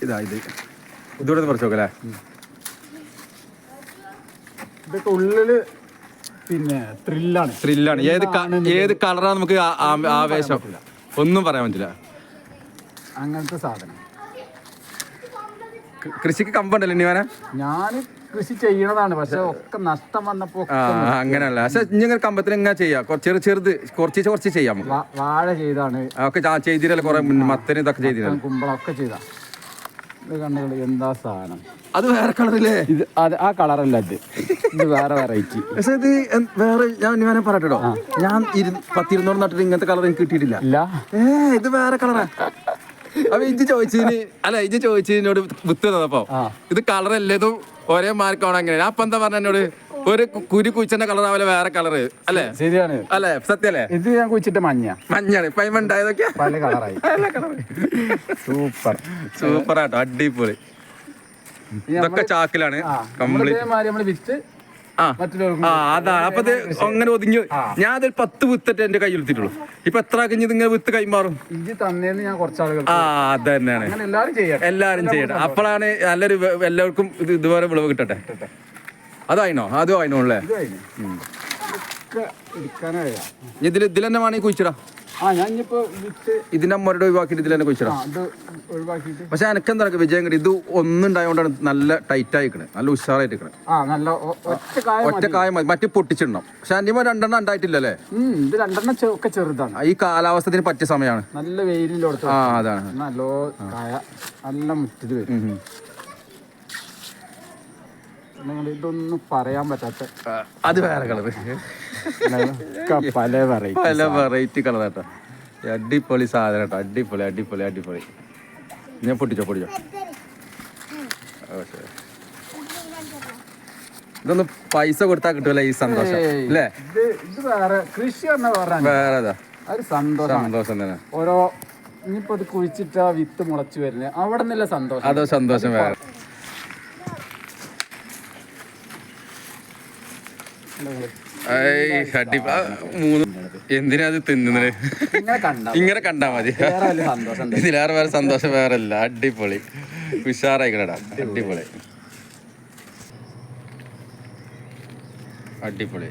ഇതാ ഇത് ഇതൂടെ പറിച്ചു നോക്കല്ലേ. ഇതൊക്കെ ഉള്ളില് പിന്നെ ത്രില്ലാണ്. ഏത് കളറാ നമുക്ക് ആവേശം ഒന്നും പറയാൻ പറ്റില്ല. അങ്ങനത്തെ സാധനം. കൃഷിക്ക് കമ്പുണ്ടല്ലോ ഇനി ഞാൻ കൃഷി ചെയ്യണതാണ്, പക്ഷെ ഒക്കെ നഷ്ടം വന്നപ്പോ അങ്ങനെയല്ല. പക്ഷെ ഇങ്ങനെ കമ്പത്തിന് എങ്ങനെ ചെയ്യാം, ചെറുത് കുറച്ച് ചെയ്യാം. വാഴ ചെയ്താണ് ഒക്കെ ചെയ്തിരല്ലോ, കുറെ മത്തന് ഇതൊക്കെ ചെയ്തിരല്ലോ, കുമ്പളൊക്കെ ചെയ്താ. ഇത് കണ്ടുകൾ എന്താ സാധനം. അത് വേറെ കളറില്ലേ? ഇത് ആ കളറല്ല, ഇത് വേറെ വെറൈറ്റി. പക്ഷെ ഇത് വേറെ ഞാൻ പറയട്ടോ, ഞാൻ 10-20 നട്ടിട്ട് ഇങ്ങനത്തെ കളർ എനിക്ക് കിട്ടിയിട്ടില്ല. ഇത് വേറെ കളറാ. അപ്പൊ ഇജ്ജ് ചോദിച്ചതിനോട് വിത്ത് തന്നപ്പോ ഇത് കളറല്ലേതും ഒരേ മാർക്കാണ്. അങ്ങനെ ഞാൻ അപ്പൊ എന്താ പറഞ്ഞ എന്നോട് ഒരു കുഴിച്ചന്റെ കളർ ആവലെ വേറെ കളറ് അല്ലേ? ശരിയാണ് അല്ലേ? സത്യല്ലേ? ഇത് ഞാൻ കുഴിച്ചിട്ട് മഞ്ഞാണ് ഇപ്പൊ ഉണ്ടായതൊക്കെ പല കളറായി. സൂപ്പർ ആട്ടോ, അടിപൊളി. ഇതൊക്കെ ചാക്കിലാണ് കംപ്ലീറ്റ്. നമ്മള് വിത്ത് അതാണ്. അപ്പൊ അങ്ങനെ ഒതുങ്ങി. ഞാൻ അതിൽ 10 വിത്തിട്ട് എന്റെ കയ്യിൽ എടുത്തിട്ടുള്ളൂ. ഇപ്പൊ എത്ര കഴിഞ്ഞത് ഇങ്ങനെ വിത്ത് കൈമാറും? ഞാൻ കുറച്ചാളുകൾ അത് തന്നെയാണ്, എല്ലാരും ചെയ്യട്ടെ. അപ്പോഴാണ് നല്ലൊരു എല്ലാവർക്കും ഇതുപോലെ വിളവ് കിട്ടട്ടെ. അതായിനോ? അതും ആയിനോ അല്ലേ? ഇതിൽ തന്നെ വേണമെങ്കിൽ കുഴിച്ചിടാ. ഇതിന്റെ അമ്മയുടെ ഒഴിവാക്കിട്ട് ഇതിൽ തന്നെ കുഴിച്ചിടാം. പക്ഷെ എനക്കെന്താ വിജയം കിട്ടി, ഇത് ഒന്നുണ്ടായോണ്ടാണ് നല്ല ടൈറ്റ് ആയിക്കണേ, നല്ല ഉഷാറായിട്ട് ഒറ്റ കായ മതി. മറ്റു പൊട്ടിച്ചിടണം. പക്ഷെ അന്യമ 2 എണ്ണം ഉണ്ടായിട്ടില്ലല്ലേ? ഇത് 2 എണ്ണം ഒക്കെ ചെറുതാണ്. ഈ കാലാവസ്ഥത്തിന് പറ്റിയ സമയമാണ്. നല്ല വെയിലിലോട്ട് അതാണ് നല്ല മുറ്റിത് വരും. ഇതൊന്നും പറയാൻ പറ്റാത്ത അത് വേറെ കളറ്, പല വെറൈറ്റി കളർ കേട്ടോ. അടിപൊളി സാധനം കേട്ടോ, അടിപൊളി. ഞാൻ പൊട്ടിച്ചോ. ഇതൊന്ന് പൈസ കൊടുത്താൽ കിട്ടുമല്ലേ ഈ സന്തോഷം അല്ലേ? ഇത് വേറെ കൃഷി വേറെ സന്തോഷം തന്നെ. ഓരോ ഇനിയിപ്പോ ഇത് കുഴിച്ചിട്ട് ആ വിത്ത് മുളച്ചു വരുന്നത് അവിടെ നിന്നല്ല സന്തോഷം. അതോ സന്തോഷം വേറെ. എന്തിനാ അത് തിന്നുന്നത്? ഇങ്ങനെ കണ്ടാ മതി. ഇതിലേറെ വേറെ സന്തോഷം വേറെ അല്ല. അടിപൊളി ഉഷാറായിക്കണടാ, അടിപൊളി.